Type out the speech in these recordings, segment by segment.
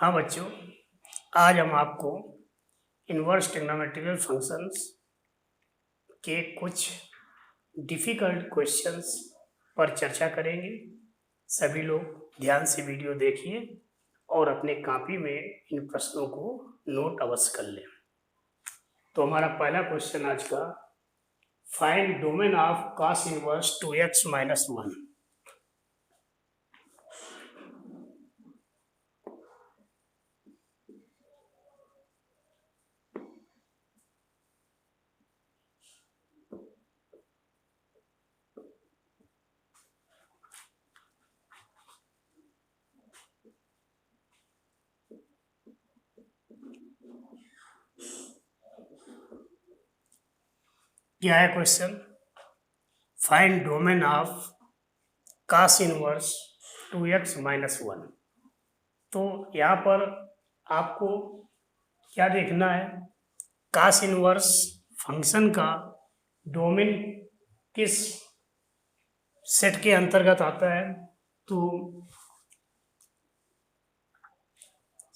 हाँ बच्चों, आज हम आपको इनवर्स ट्रिग्नोमेट्रिकल फंक्शंस के कुछ डिफ़िकल्ट क्वेश्चंस पर चर्चा करेंगे। सभी लोग ध्यान से वीडियो देखिए और अपने कॉपी में इन प्रश्नों को नोट अवश्य कर लें। तो हमारा पहला क्वेश्चन आज का, find domain of cos inverse 2x minus 1। क्या है question? Find domain of cos inverse 2x minus 1। तो यहाँ पर आपको क्या देखना है, cos इनवर्स फंक्शन का डोमेन किस सेट के अंतर्गत आता है। तो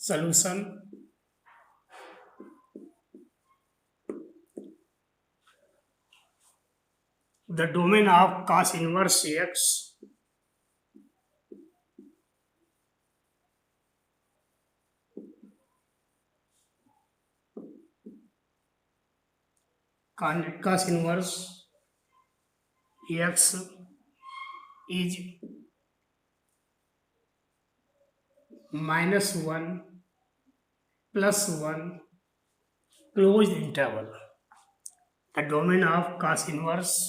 solution the domain of cos inverse x cos inverse x is -1 +1 closed interval. The domain of cos inverse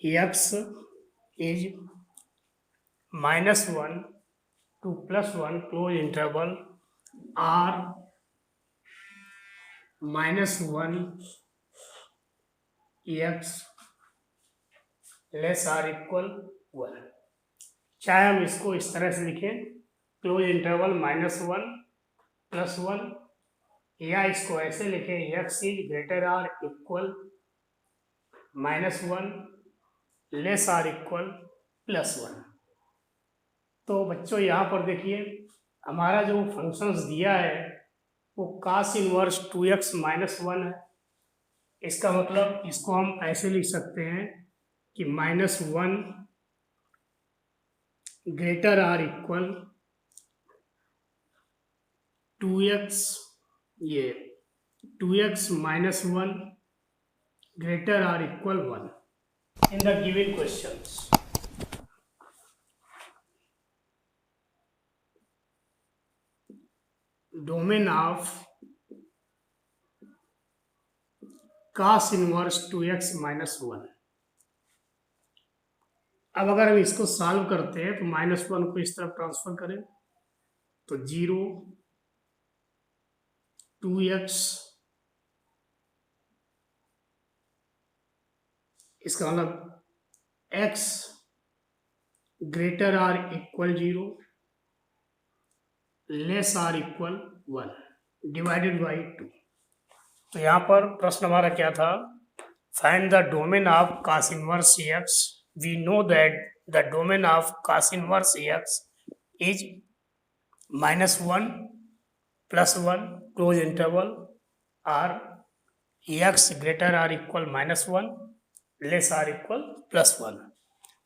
x is -1 to +1 closed interval r -1 x less or equal 1। चाहे हम इसको इस तरह से लिखें, क्लोज इंटरवल -1 +1, या इसको ऐसे लिखें, x is greater or equal -1 less or equal +1। तो बच्चों यहाँ पर देखिए, हमारा जो फंक्शंस दिया है वो cos इनवर्स 2x माइनस 1 है। इसका मतलब इसको हम ऐसे लिख सकते हैं कि -1 ग्रेटर आर इक्वल 2x, ये 2x minus 1 greater or equal 1 in the given questions. Domain of cos inverse 2x minus 1। अब अगर हम इसको सॉल्व करते हैं तो -1 को इस तरफ ट्रांसफर करें तो 0 2x, इसका मतलब x greater or equal 0 less or equal 1 divided by 2। तो यहाँ पर प्रश्न हमारा क्या था, find the domain of cos inverse x। We know that the domain of cos inverse x is -1 +1 close interval r x greater or equal -1 less or equal +1।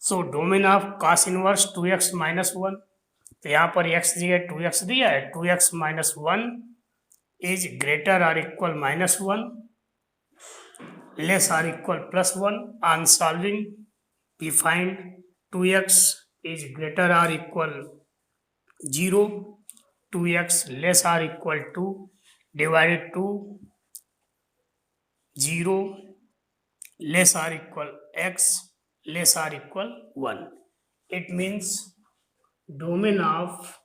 So domain of cos inverse 2x minus 1, तो यहाँ पर x जगह 2x दिया है, 2x minus 1 is greater or equal -1 less or equal +1। On solving we find 2x is greater or equal 0, 2x less or equal 2 divided 2 0 less or equal x less or equal 1। It means domain of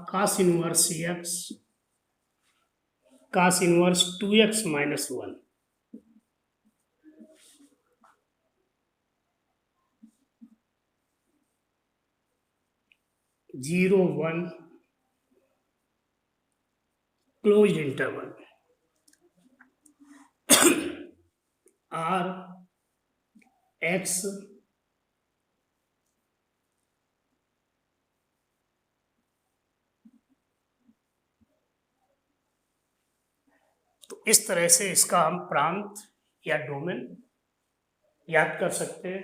cos inverse x, cos inverse 2x minus 1 0 1 closed interval r x इस तरह से इसका हम प्रांत या domain याद कर सकते हैं।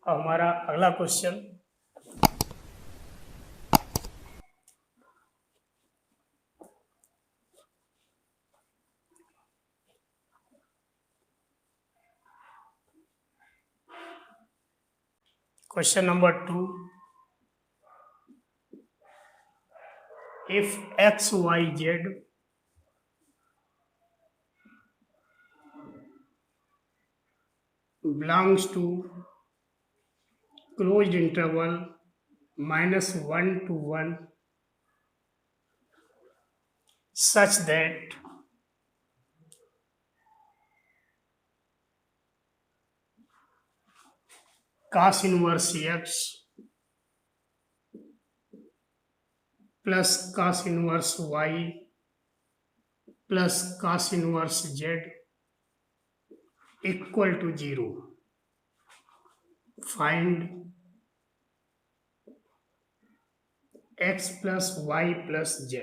अब हमारा अगला question, question number 2, if x y z belongs to closed interval -1 to 1 such that cos inverse x plus cos inverse y plus cos inverse z equal to 0. Find x plus y plus z.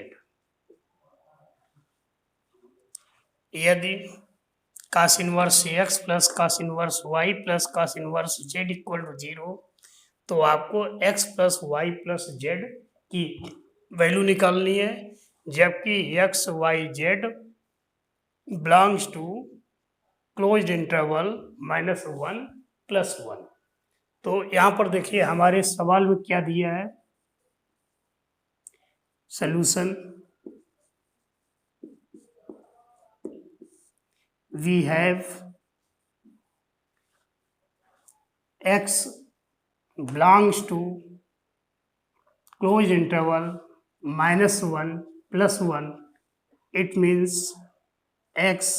यदि cos inverse x plus cos inverse y plus cos inverse z equal to 0, तो आपको x plus y plus z की value निकालनी है, जबकि x y z belongs to closed interval -1 plus 1। तो यहाँ पर देखिए हमारे सवाल में क्या दिया है, solution we have x belongs to closed interval -1 plus 1. It means x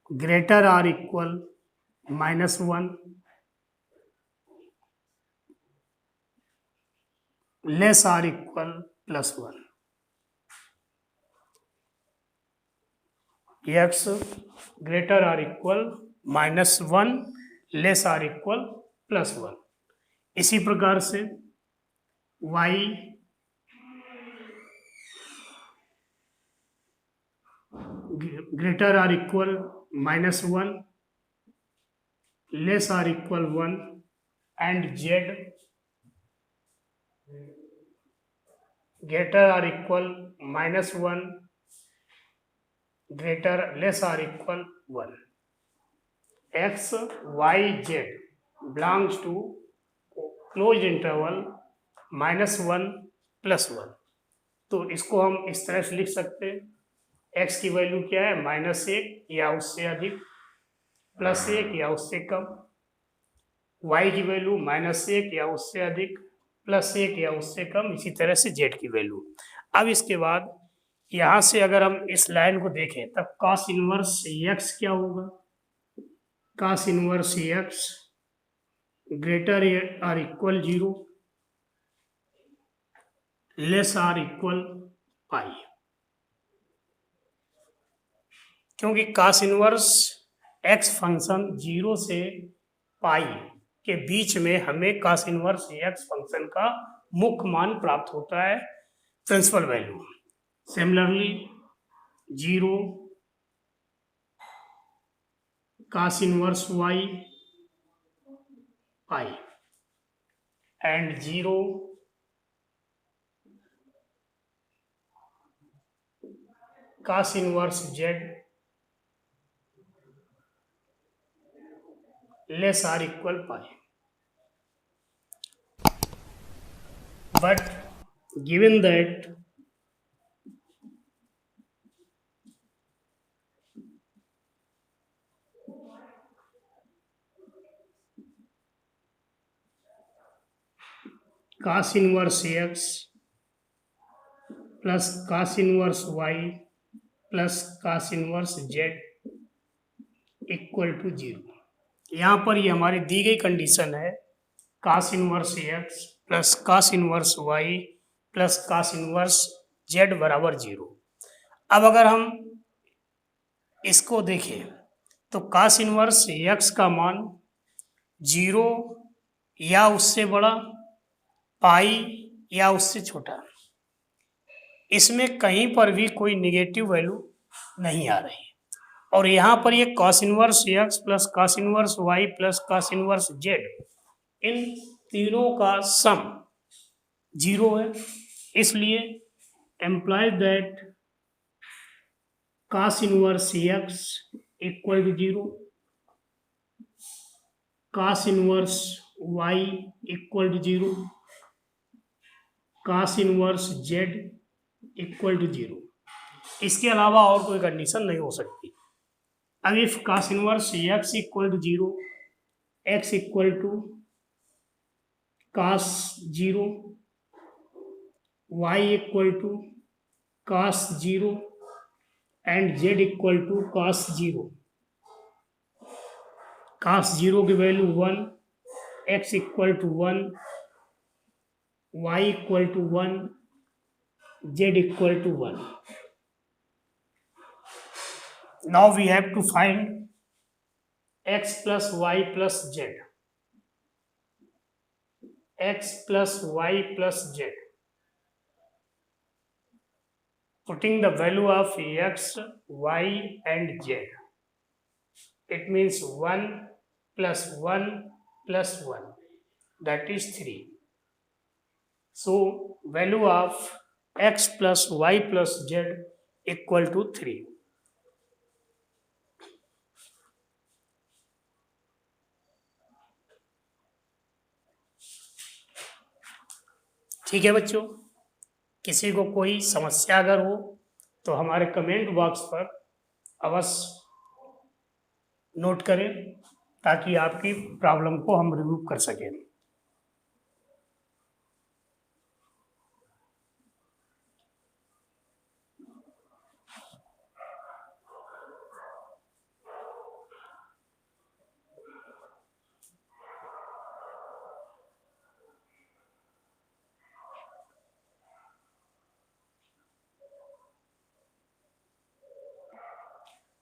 greater or equal -1, less or equal +1. x greater or equal -1, less or equal +1। इसी प्रकार से y greater or equal -1, less or equal 1, and z greater or equal -1, greater less or equal 1। x y z belongs to closed interval -1 plus 1। तो इसको हम इस तरह से लिख सकते हैं, x की वैल्यू क्या है, -1 या उससे अधिक, +1 या उससे कम, y की वैल्यू -1 या उससे अधिक, +1 या उससे कम, इसी तरह से z की वैल्यू। अब इसके बाद यहाँ से अगर हम इस लाइन को देखें तब cos इनवर्स x क्या होगा, cos इनवर्स x ग्रेटर और इक्वल 0, लेस और इक्वल पाई। क्योंकि cos इनवर्स x फंक्शन 0 से पाई के बीच में हमें cos इनवर्स x फंक्शन का मुख्य मान प्राप्त होता है, principal value. Similarly 0 cos inverse y pi and 0 cos inverse z less or equal pi. But given that cos inverse x plus cos inverse y plus cos inverse z equal to 0, यहाँ पर ये हमारी दी गई condition है, cos inverse x plus cos inverse y plus cos inverse z बराबर 0। अब अगर हम इसको देखें तो cos इनवर्स x का मान 0 या उससे बड़ा, पाई या उससे छोटा, इसमें कहीं पर भी कोई निगेटिव वैल्यू नहीं आ रही, और यहाँ पर ये cos inverse x plus cos inverse y plus cos inverse z, इन तीनों का सम 0 है, इसलिए implies that cos inverse x equal to 0, cos inverse y equal to 0, cos inverse z equal to 0। इसके अलावा और कोई कंडीशन नहीं हो सकती। अब if cos inverse x equal to 0, x equal to cos 0, y equal to cos 0 and z equal to cos 0। cos 0 की value 1, x equal to 1, y equal to 1, z equal to 1। Now we have to find x plus y plus z. X plus y plus z. Putting the value of x, y and z. It means 1 plus 1 plus 1. That is 3. So value of x plus y plus z equal to 3. ठीक है बच्चों, किसी को कोई समस्या अगर हो तो हमारे कमेंट बॉक्स पर अवश्य नोट करें, ताकि आपकी प्रॉब्लम को हम रिमूव कर सकें।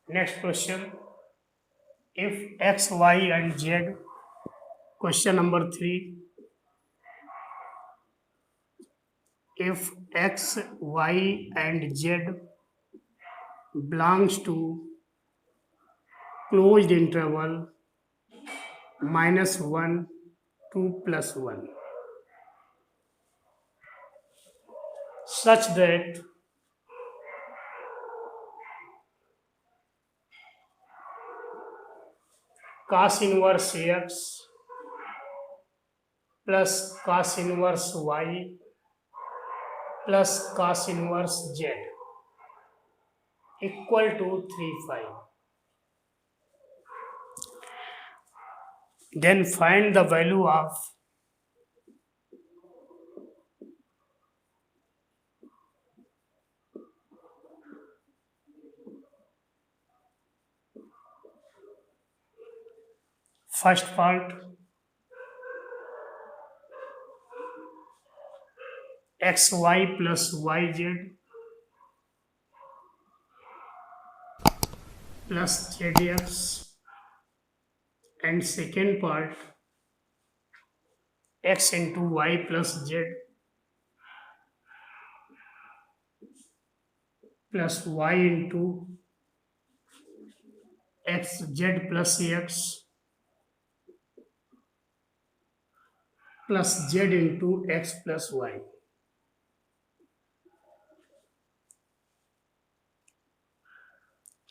Next question, if x, y and z, question number 3, if x, y and z belongs to closed interval -1 to +1, such that cos inverse x plus cos inverse y plus cos inverse z equal to 3/5. Then find the value of first part, xy plus yz plus zx, and second part, x into y plus z plus y into x z plus x plus z into x plus y.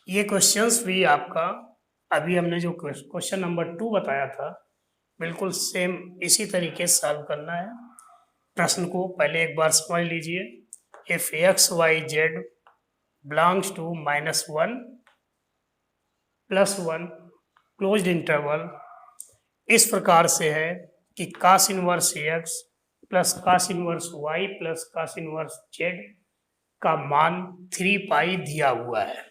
ये questions भी आपका अभी हमने जो question number 2 बताया था, बिल्कुल same इसी तरीके से सॉल्व करना है। प्रश्न को पहले एक बार समझ लीजिए। If x y z belongs to -1 +1 closed interval इस प्रकार से है कि cos inverse x plus cos inverse y plus cos inverse z का मान 3π दिया हुआ है।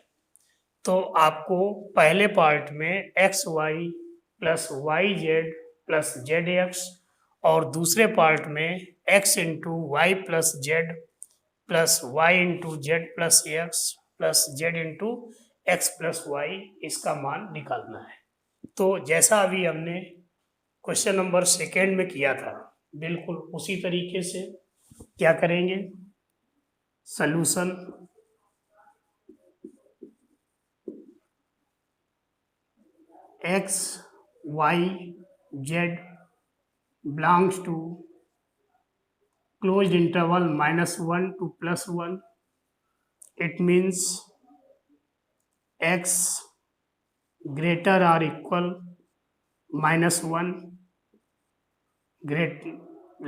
तो आपको पहले पार्ट में x y plus y z plus z x और दूसरे पार्ट में x into y plus z plus y into z plus x plus z into x plus y, इसका मान निकालना है। तो जैसा अभी हमने क्वेश्चन नंबर 2 में किया था, बिल्कुल उसी तरीके से क्या करेंगे, solution x, y, z belongs to closed interval -1 to +1. It means x greater or equal -1,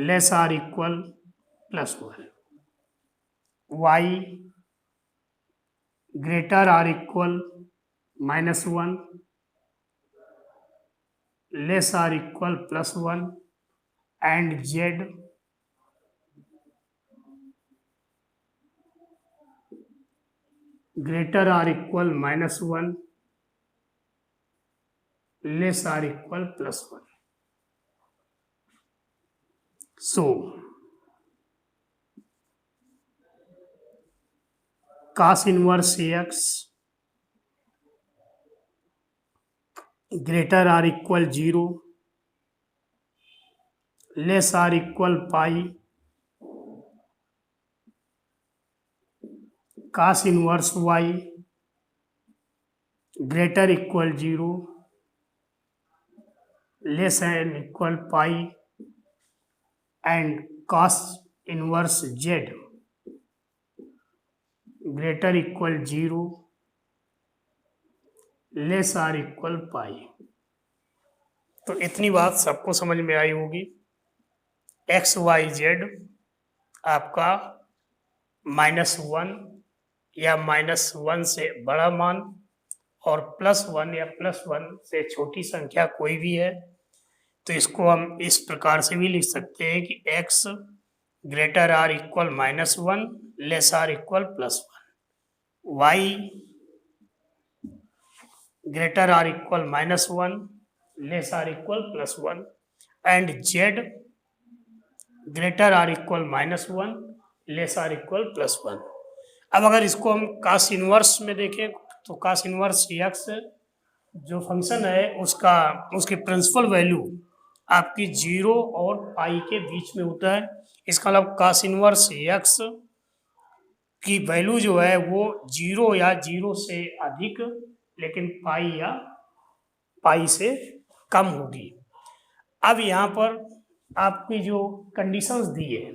less or equal +1. Y greater or equal -1, less or equal +1, and z greater or equal -1, less or equal +1. So cos inverse x greater or equal 0, less or equal pi, cos inverse y greater equal 0, less than equal pi, and cos inverse z greater equal 0, less or equal pi. तो इतनी बात सबको समझ में आई होगी। X y Z आपका -1 या -1 से बड़ा मान और +1 या +1 से छोटी संख्या कोई भी है तो इसको हम इस प्रकार से भी लिख सकते हैं कि x greater or equal -1 less or equal +1, y greater or equal -1 less or equal +1, and z greater or equal -1 less or equal +1। अब अगर इसको हम cos इनवर्स में देखें तो cos इनवर्स x जो फंक्शन है उसका उसकी प्रिंसिपल वैल्यू आपकी 0 और पाई के बीच में होता है। इसका मतलब cos इनवर्स x की वैल्यू जो है वो 0 या 0 से अधिक लेकिन पाई या पाई से कम होगी। अब यहाँ पर आपकी जो कंडीशंस दी है,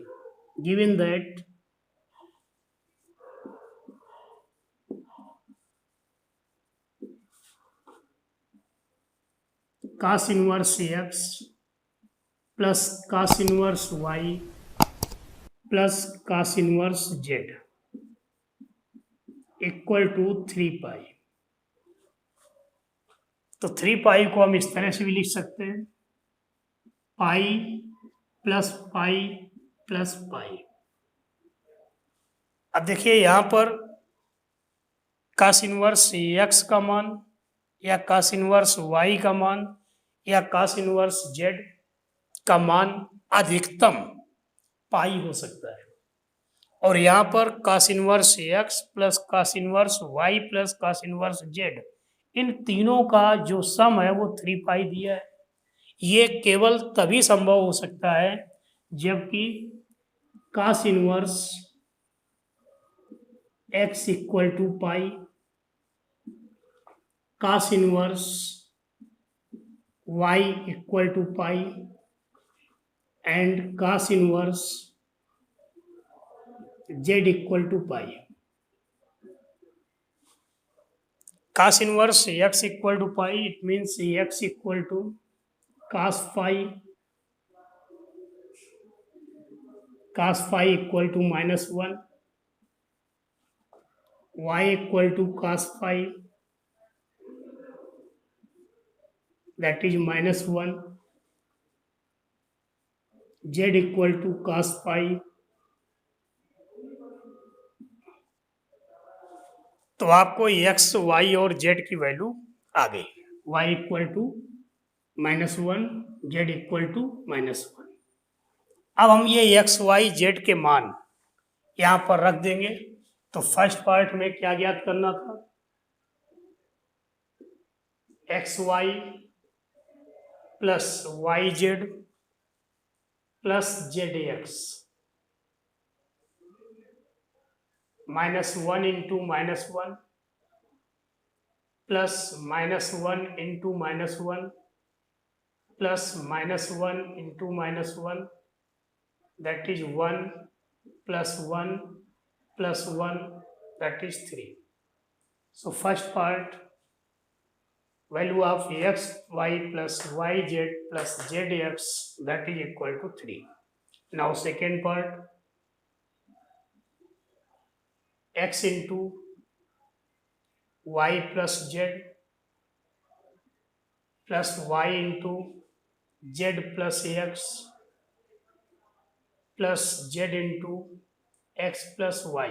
given that cos inverse x plus cos inverse y plus cos inverse z equal to 3 pi. तो 3 पाई को हम इस तरह से भी लिख सकते हैं, pi plus pi plus pi. अब देखिए यहाँ पर cos इनवर्स x का मान या cos इनवर्स y का मान या cos इनवर्स z का मान अधिकतम पाई हो सकता है, और यहाँ पर cos inverse x plus cos inverse y plus cos inverse z इन तीनों का जो सम है वो 3 पाई दिया है। ये केवल तभी संभव हो सकता है जबकि cos inverse x equal to pi, cos inverse y equal to pi and cos inverse z equal to pi. cos inverse x equal to pi, it means x equal to cos phi equal to -1, y equal to cos phi that is -1, z equal to cos phi। तो आपको x, y और z की value आ गई, y equal to -1, z equal to -1। अब हम ये x, y, z के मान यहाँ पर रख देंगे। तो फर्स्ट पार्ट में क्या ज्ञात करना था, x y plus y z plus z x -1 into -1 plus -1 into -1 plus -1 into -1, that is 1 plus 1 plus 1, that is 3. So first part, value of x y plus yz plus zx, that is equal to 3. Now second part, x into y plus z plus y into z plus x plus z into x plus y,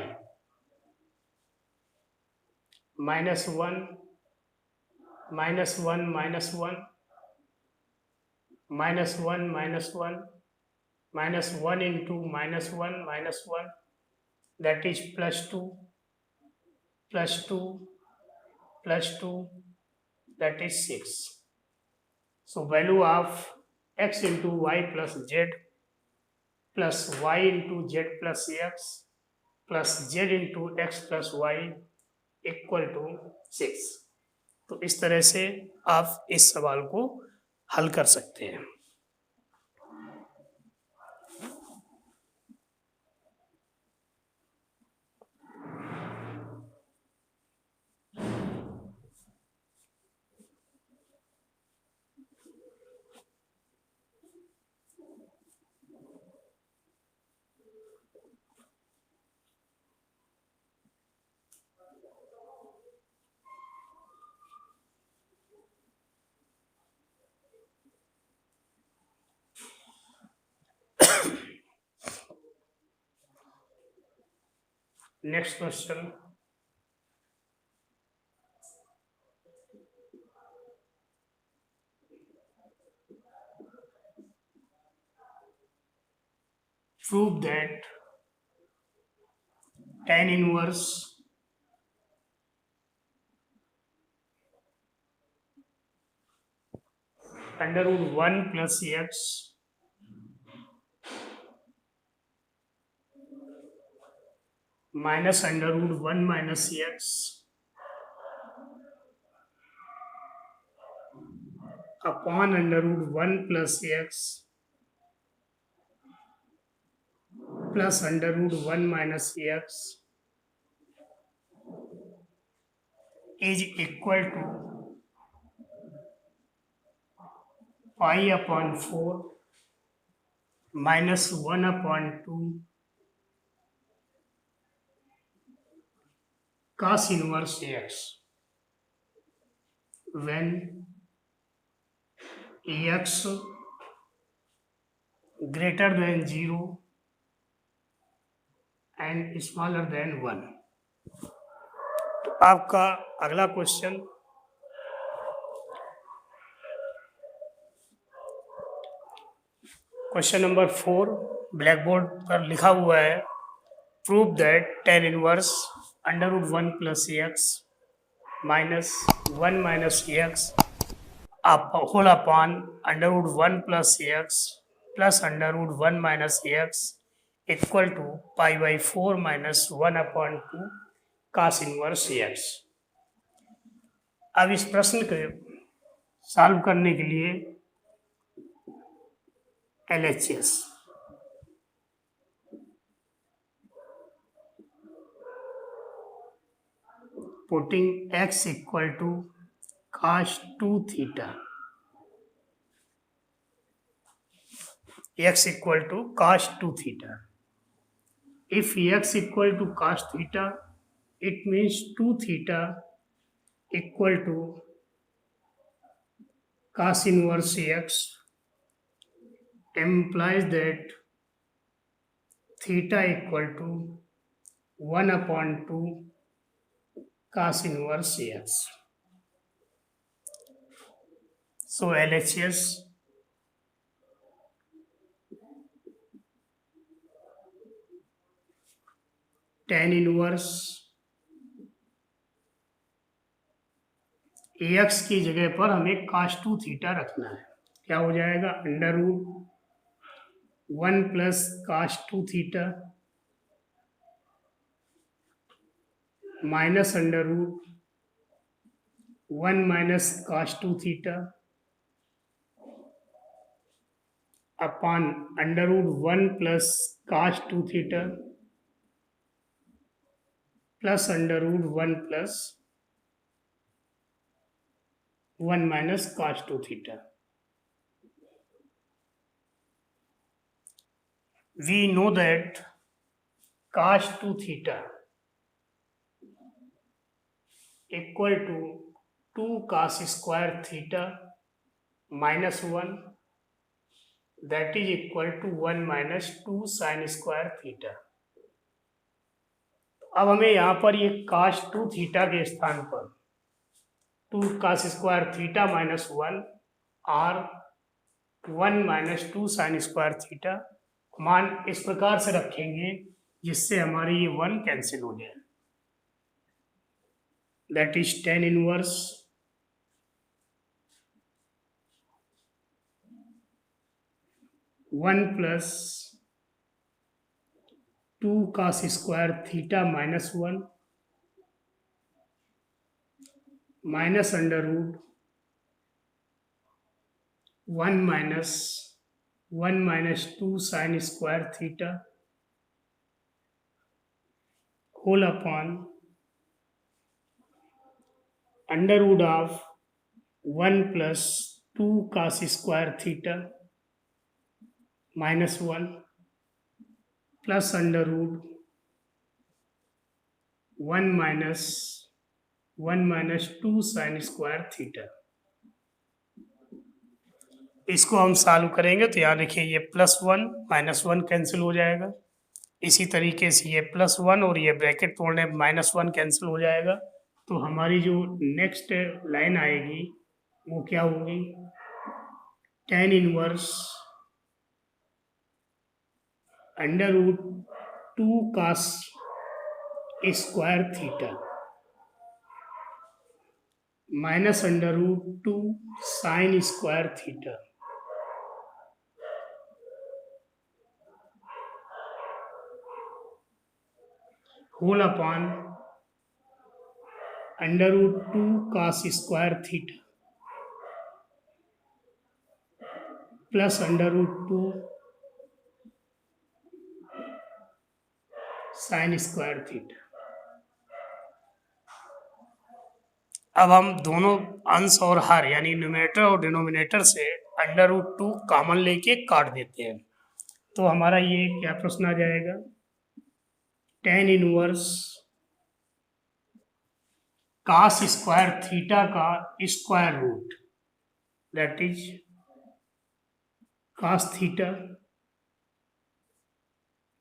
-1 -1 -1 -1 -1 -1 into -1 -1, that is +2 +2 +2, that is 6. So value of x into y plus z plus y into z plus x plus z into x plus y equal to 6. तो इस तरह से आप इस सवाल को हल कर सकते हैं. Next question. Prove that tan inverse √1 plus x minus √1 minus x upon √1 plus x plus √1 minus x is equal to pi upon 4 minus 1 upon 2 cos inverse x when x greater than 0 and smaller than 1. तो आपका अगला question, question number 4 black board पर लिखा हुआ है, prove that tan inverse √1 plus x minus 1 minus x whole upon √1 plus x plus √1 minus x equal to pi by 4 minus 1 upon 2 cos inverse x. अब इस प्रश्न को सॉल्व करने के लिए LHS putting x equal to cos 2 theta, x equal to cos 2 theta. If x equal to cos theta, it means 2 theta equal to cos inverse x, implies that theta equal to 1 upon 2 cos inverse x. So LHS tan inverse AX की जगह पर हमें cos 2 theta रखना है. क्या हो जाएगा? √1 plus cos 2 theta minus under root 1 minus cos 2 theta upon under root 1 plus cos 2 theta plus under root 1 plus 1 minus cos 2 theta. We know that cos 2 theta equal to 2 cos square theta minus 1, that is equal to 1 minus 2 sin square theta. अब हमें यहाँ पर ये cos 2 theta के स्थान पर 2 cos square theta minus 1 और 1 minus 2 sin square theta मान इस प्रकार से रखेंगे जिससे हमारी ये 1 कैंसिल हो जाए. That is tan inverse 1 plus 2 cos square theta minus 1 minus under root 1 minus 2 sin square theta whole upon under root of 1 plus 2 cos square theta minus 1 plus under root 1 minus 2 sin square theta. इसको हम solve करेंगे तो यहाँ देखिए ये +1 -1 cancel हो जाएगा. इसी तरीके से ये +1 और ये ब्रैकेट तोड़ने -1 कैंसिल हो जाएगा. तो हमारी जो नेक्स्ट लाइन आएगी वो क्या होगी, tan inverse under root 2 cos square theta minus under root 2 sin square theta whole upon under root 2 cos square theta plus under root 2 sin square theta. अब हम दोनों अंश और हर यानी न्यूमरेटर और डिनोमिनेटर से अंडर रूट 2 कॉमन लेके काट देते हैं. तो हमारा ये क्या प्रश्न आ जाएगा, tan inverse cos square theta का square root that is cos theta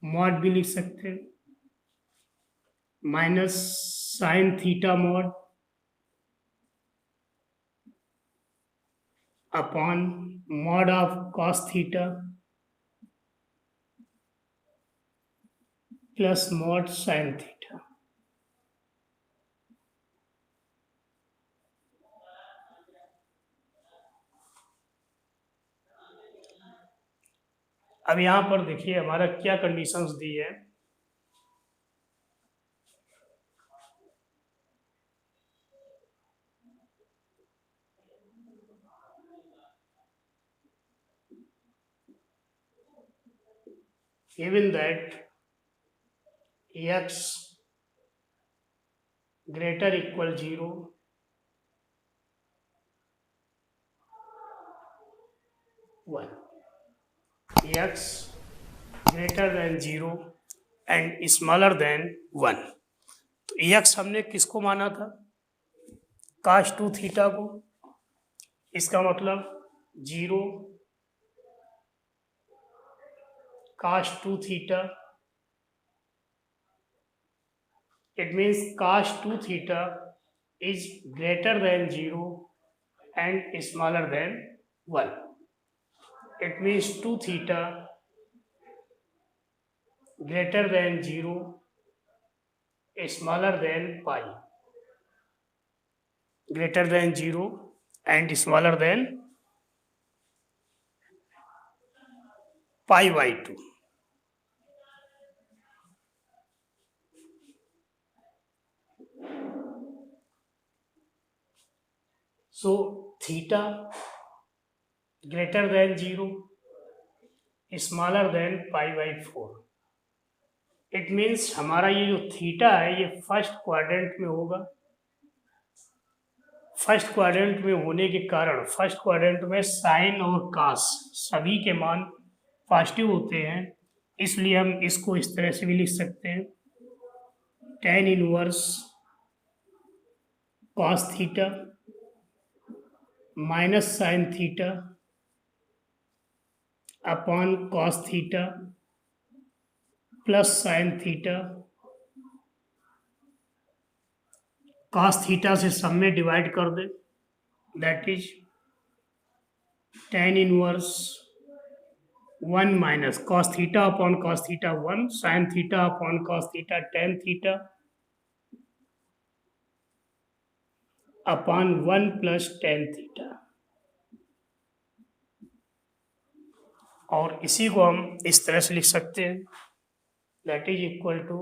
mod भी लिख सकते हैं minus sin theta mod upon mod of cos theta plus mod sin theta. अब यहाँ पर देखिए हमारा क्या कंडीशंस दी है. Given that x greater equal 0 1, x greater than 0 and smaller than 1. तो x हमने किसको माना था, cos 2 थीटा को. इसका मतलब 0 cos 2 theta, it means cos 2 theta is greater than 0 and smaller than 1. It means 2 theta greater than 0 smaller than pi, greater than 0 and smaller than pi by 2. So theta greater than 0, smaller than pi by 4. It means हमारा ये जो theta है ये first quadrant में होगा। First quadrant में होने के कारण फर्स्ट क्वाड्रेंट में साइन और कास सभी के मान पॉजिटिव होते हैं, इसलिए हम इसको इस तरह से भी लिख सकते हैं, tan inverse cos theta minus sine theta upon cos theta plus sine theta, cos theta से सब में डिवाइड कर दे, that is tan inverse 1 minus cos theta upon cos theta 1 sine theta upon cos theta tan theta upon 1 plus tan theta. और इसी को हम इस तरह से लिख सकते हैं, that is equal to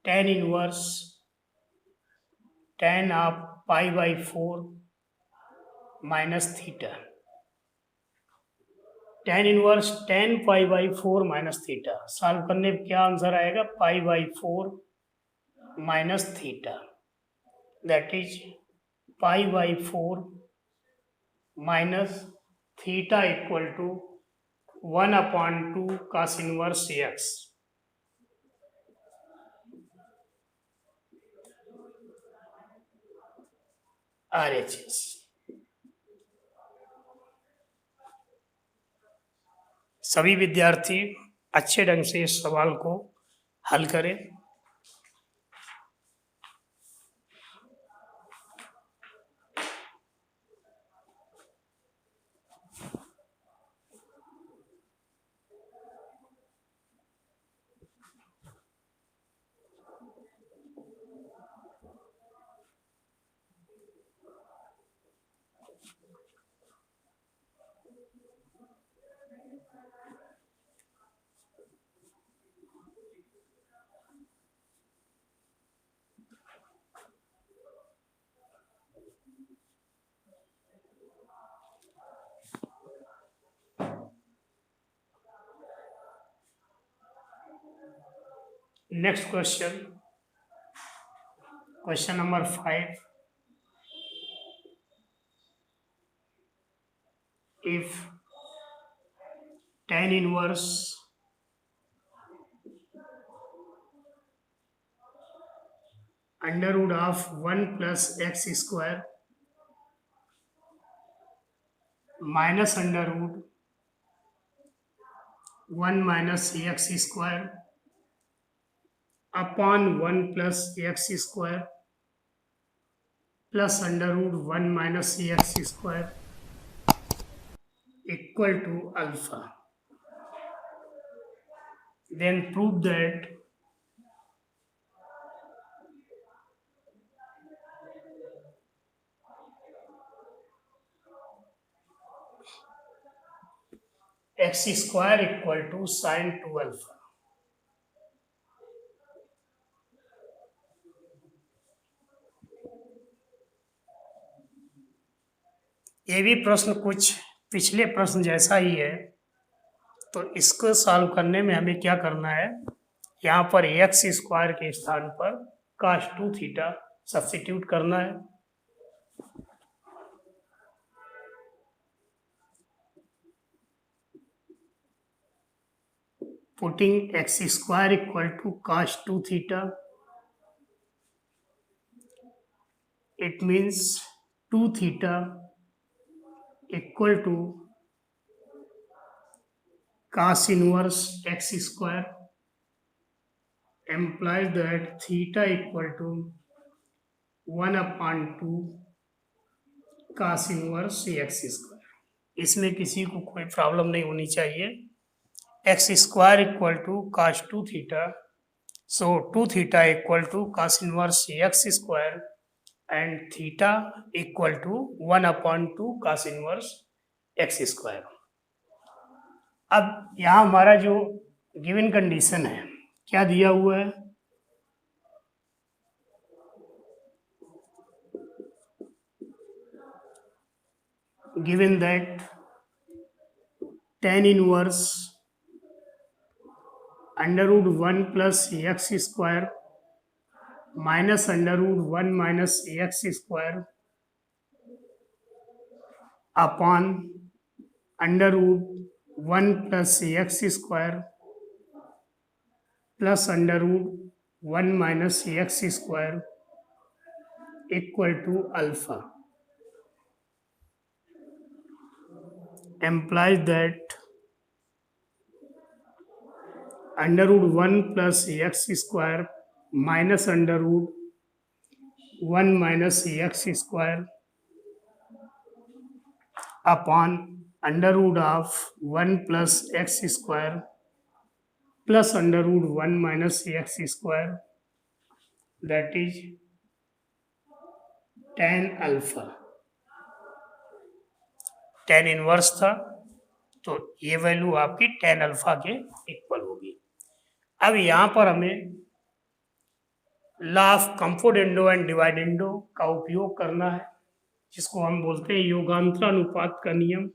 tan inverse tan of pi by 4 minus theta. tan inverse tan pi by 4 minus theta solve करने पे क्या आंसर आएगा, pi by 4 minus theta, that is pi by 4 minus theta equal to 1/2 cos inverse x। RHS। सभी विद्यार्थी अच्छे ढंग से इस सवाल को हल करें। Next question, question number 5. If tan inverse under root of 1 plus x square minus under root 1 minus x square upon 1 plus x square plus under root 1 minus x square equal to alpha, then prove that x square equal to sin 2 alpha। ये भी प्रश्न कुछ पिछले प्रश्न जैसा ही है, तो इसको सॉल्व करने में हमें क्या करना है, यहाँ पर एक्स स्क्वायर के स्थान पर cos 2 थीटा सब्स्टिट्यूट करना है। Putting x square equal to cos 2 theta, it means 2 theta equal to cos inverse x square implies that theta equal to 1/2 cos inverse x square। इसमें किसी को कोई प्रॉब्लम नहीं होनी चाहिए। x square equal to cos 2 theta, so 2 theta equal to cos inverse x square and theta equal to 1/2 cos inverse x square। अब यहाँ हमारा जो गिवन कंडीशन है क्या दिया हुआ है, given that tan inverse under root 1 plus x square minus under root 1 minus x square upon under root 1 plus x square plus under root 1 minus x square equal to alpha implies that under root 1 plus x square minus under root 1 minus x square upon under root of 1 plus x square plus under root 1 minus x square, that is tan alpha. tan inverse था तो ये value आपकी tan alpha के equal होगी. अब यहाँ पर हमें लॉ ऑफ कंपोनेंडो एंड डिवाइडेंडो का उपयोग करना है, जिसको हम बोलते हैं योगांतरानुपात का नियम.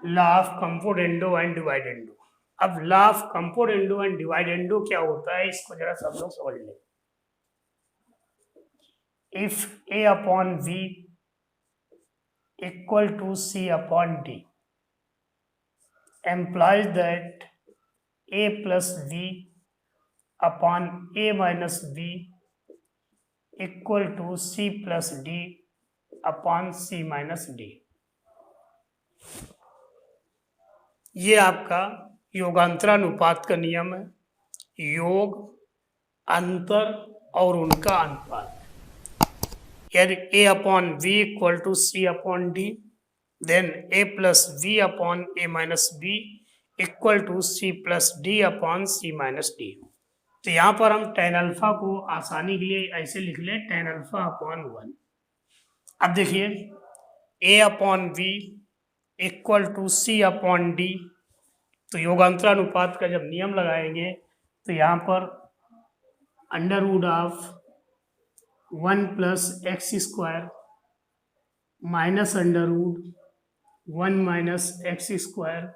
Law of componendo and dividendo. अब law of componendo and dividendo क्या होता है, इसको जरा सब लोग समझ लें. If A upon we equal to C upon D implies that A plus we upon A minus V equal to C plus D upon C minus D. ये आपका योगांतरानुपात का नियम है. योग, अंतर और उनका अनुपात. यदि a upon we equal to C upon d, then a plus we upon a minus b equal to C plus D upon C minus d. तो यहाँ पर हम tan अल्फा को आसानी के लिए ऐसे लिख लें, tan अल्फा अपॉन 1. अब देखिए a upon we equal to C upon d, तो योगांतरानुपात का जब नियम लगाएंगे तो यहाँ पर under root of 1 plus x square minus under root 1 minus x square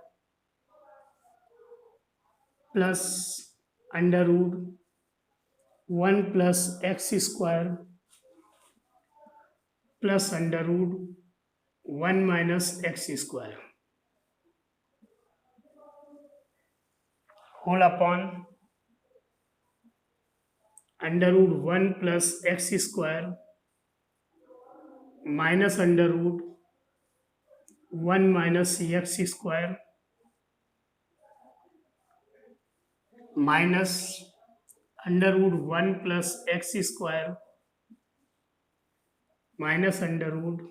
plus under root 1 plus x square plus under root 1 minus x square whole upon under root 1 plus x square minus under root 1 minus x square minus under root 1 plus x square minus under root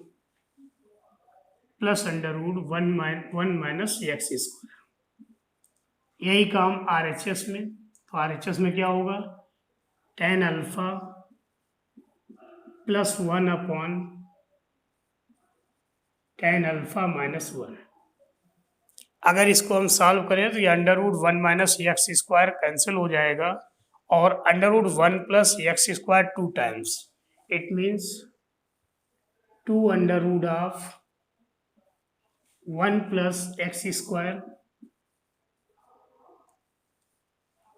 plus under root 1 minus x square. यही काम RHS में. तो RHS में क्या होगा, tan alpha plus 1 upon tan alpha minus 1. अगर इसको हम सॉल्व करें तो ये under root 1 minus x square cancel हो जाएगा और under root 1 plus x square 2 times. It means 2 under root of 1 plus x square.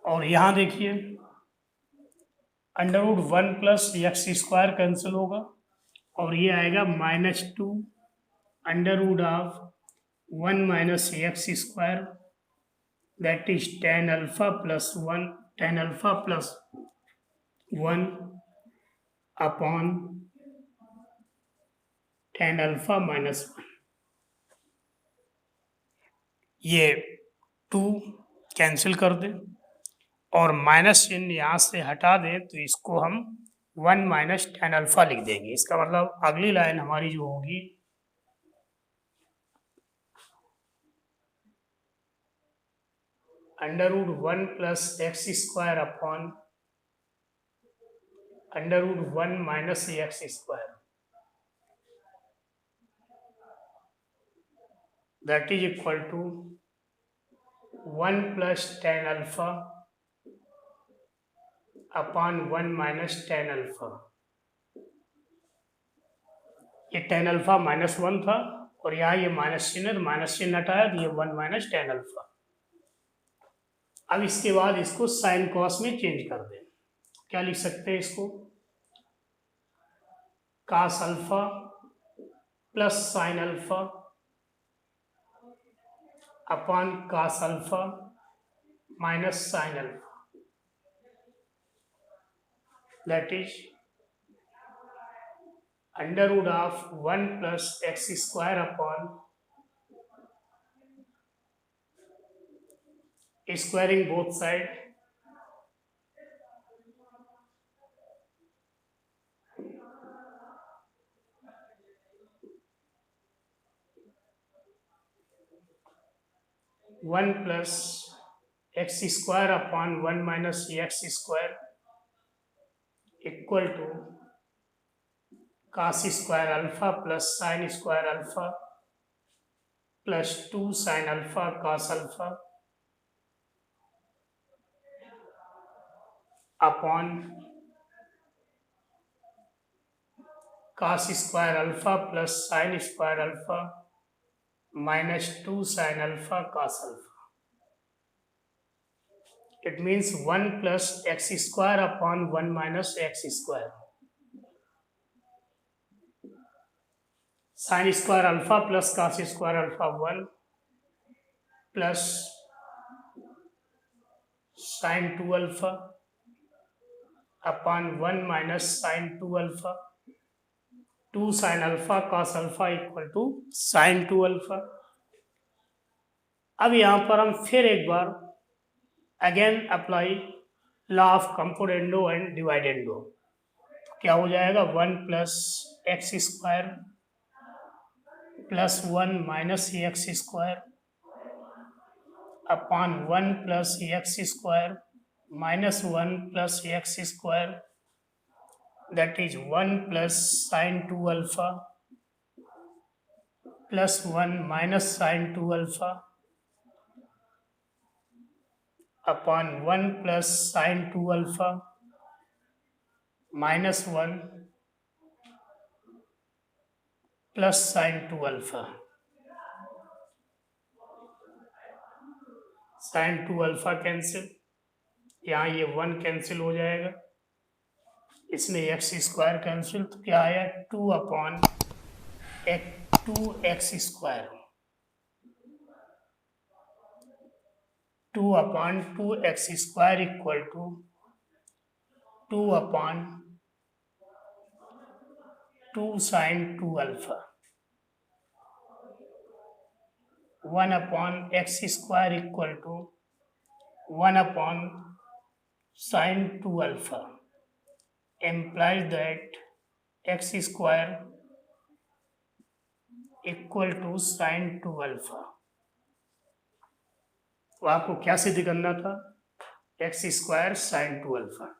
और यहाँ देखिए under root 1 plus x square cancel होगा और ये आएगा -2 under root of 1 minus x square, that is tan alpha plus 1 tan alpha plus 1 upon tan alpha minus 1. ये 2 cancel कर दें और माइनस चिन्ह यहाँ से हटा दें तो इसको हम 1 माइनस tan अल्फा लिख देंगे. इसका मतलब अगली लाइन हमारी जो होगी under root 1 plus x square upon under root 1 minus x square that is equal to 1 plus tan alpha upon 1 minus tan alpha. ये tan अल्फा -1 था और यहाँ ये माइनस चिन्ह है, तो माइनस चिन्ह हटाया तो ये 1 माइनस tan अल्फा. अब इसके बाद इसको साइन कॉस में चेंज कर दें. क्या लिख सकते हैं इसको? Cos alpha plus sine alpha upon cos alpha minus sine alpha, that is under root of 1 plus x square upon squaring both side one plus x square upon 1 minus x square equal to cos square alpha plus sine square alpha plus 2 sine alpha cos alpha upon cos square alpha plus sine square alpha minus 2 sin alpha cos alpha. It means 1 plus x square upon 1 minus x square. Sin square alpha plus cos square alpha 1 plus sin 2 alpha upon 1 minus sin 2 alpha. 2 sin alpha cos alpha equal to sin 2 alpha. अब यहाँ पर हम फिर एक बार again apply law of componendo and dividendo. क्या हो जाएगा? 1 plus x square plus 1 minus x square upon 1 plus x square minus 1 plus x square, that is 1 plus sin 2 alpha plus 1 minus sin 2 alpha upon 1 plus sin 2 alpha minus 1 plus sin 2 alpha. sin 2 alpha cancel, यहाँ ये 1 cancel हो जाएगा, इसमें x square cancel, तो क्या आया? 2 upon 2 x square, 2 upon 2 x square equal to 2 upon 2 sine 2 alpha, 1 upon x square equal to 1 upon sine 2 alpha implies that x square equal to sin 2 alpha. तो आपको क्या सिद्ध करना था? x square sin 2 alpha.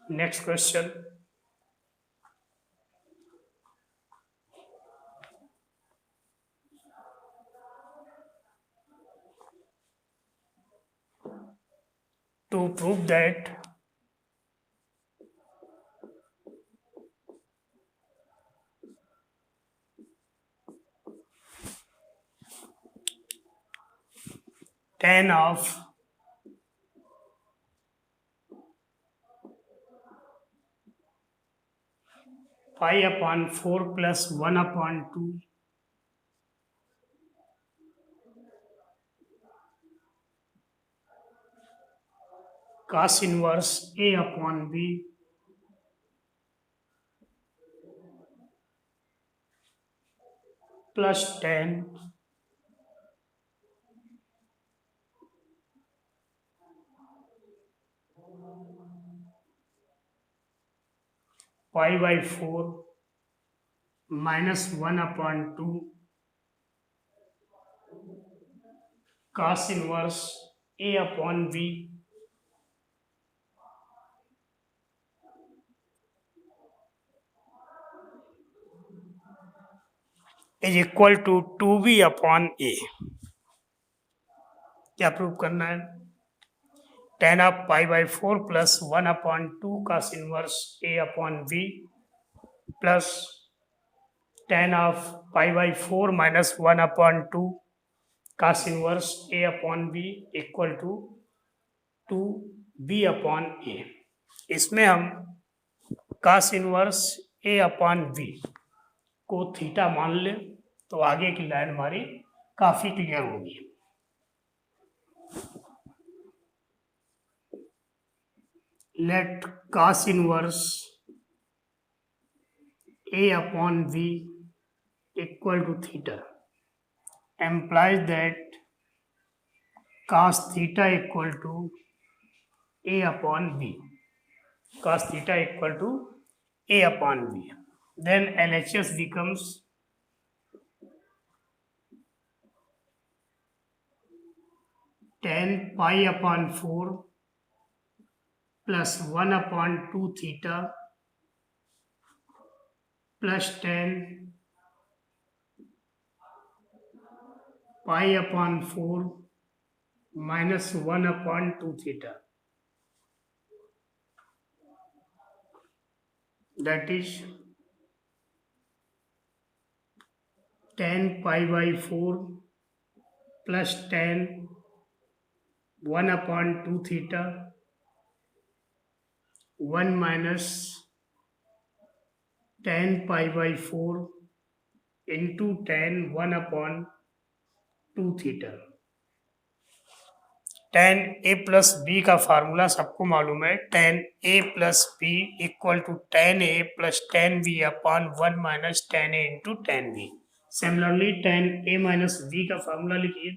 Next question. To prove that tan of pi upon 4 plus 1 upon 2 cos inverse A upon B plus tan pi by 4 minus 1 upon 2 cos inverse A upon B is equal to 2B upon A। क्या prove करना है? tan of pi by 4 plus 1 upon 2 cos inverse A upon B plus tan of pi by 4 minus 1 upon 2 cos inverse A upon B equal to 2B upon A। इसमें हम cos inverse A upon B को theta मान ले तो आगे की line हमारी काफी क्लियर होगी। Let cos inverse A upon B equal to theta implies that cos theta equal to A upon B. Cos theta equal to A upon B. Then LHS becomes tan pi upon 4 plus 1 upon 2 theta plus tan pi upon 4 minus 1 upon 2 theta. That is tan pi by 4 plus tan 1 upon 2 theta 1 minus tan pi by 4 into tan 1 upon 2 theta। tan a plus b का formula सबको मालूम है, tan a plus b equal to tan a plus tan b upon 1 minus tan a into tan b। Similarly tan a minus b का formula लिखिए,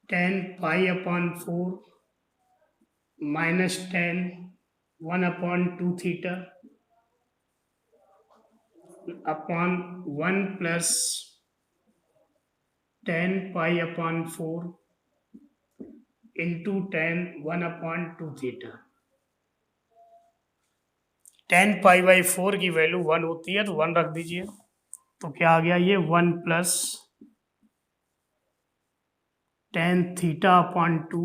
tan pi upon 4 minus tan 1 upon 2 theta upon 1 plus tan pi upon 4 into tan 1 upon 2 theta. tan pi by 4 की value 1 होती है तो 1 रख दीजिए, तो क्या आ गया ये 1 plus tan theta upon 2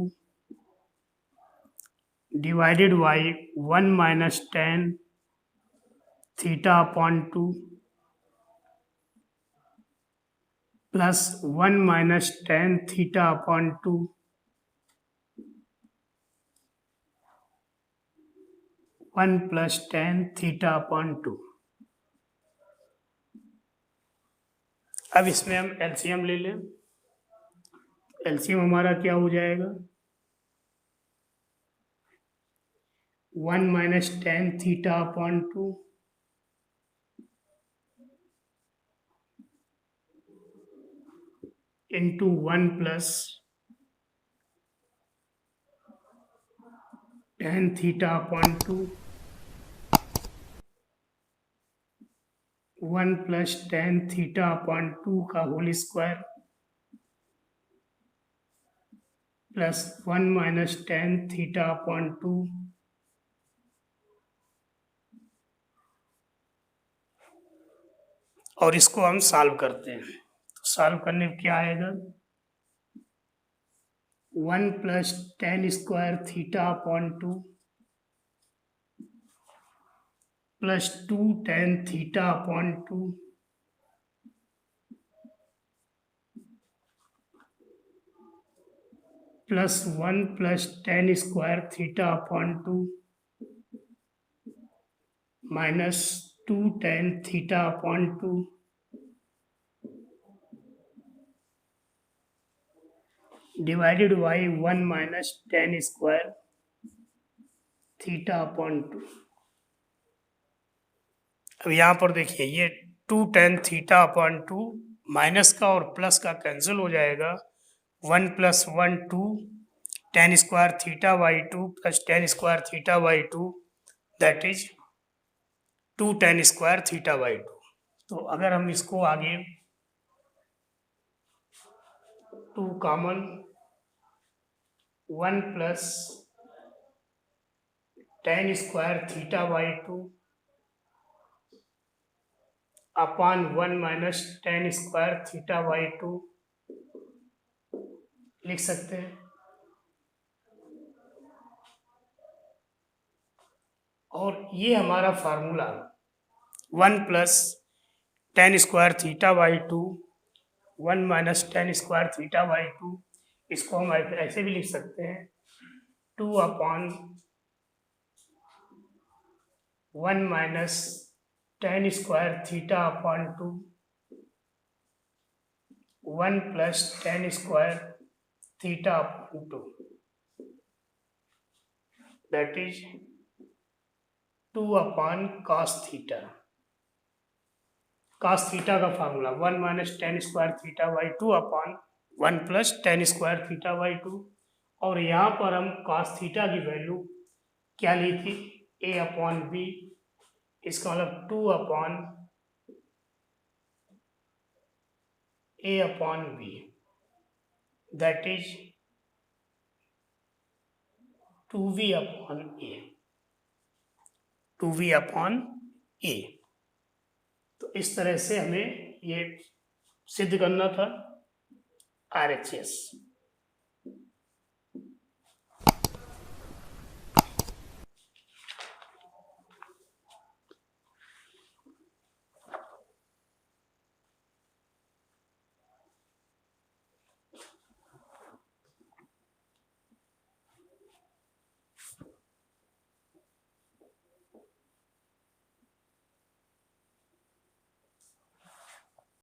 divided by 1 minus tan theta upon 2 plus 1 minus tan theta upon 2 1 plus tan theta upon 2। अब इसमें हम एलसीएम ले लें, एलसीएम हमारा क्या हो जाएगा, 1 minus tan theta upon 2 into 1 plus tan theta upon 2 1 plus tan theta upon 2 का whole square plus 1 minus tan theta upon 2 और इसको हम सॉल्व करते हैं। तो सॉल्व करने में क्या आएगा, 1 plus tan square theta upon 2 plus 2 tan theta upon 2 plus 1 plus tan square theta upon 2 minus 2 tan theta upon 2 divided by 1 minus tan square theta upon 2। अब यहाँ पर देखिए ये 2 टेन थीटा अपॉन 2 माइनस का और प्लस का cancel हो जाएगा। 1 plus 1 2 ten square theta by 2 plus tan square theta by 2 that is 2 ten square theta by 2। तो अगर हम इसको आगे 2 common 1 plus tan square theta by 2 upon 1 minus tan square theta by 2 लिख सकते हैं। और ये हमारा formula 1 plus tan square theta by 2 1 minus tan square theta by 2, इसको हम ऐसे भी लिख सकते हैं 2 upon 1 minus tan square theta upon 2 1 plus tan square theta upon 2 that is 2 upon cos theta. Cos theta का formula 1 minus tan square theta by 2 upon 1 plus tan square theta by 2। और यहाँ पर हम कॉस थीटा की value क्या ली थी, ए upon B, इसका मतलब 2 upon A upon B that is 2v upon A, 2v upon A. तो इस तरह से हमें ये सिद्ध करना था RHS।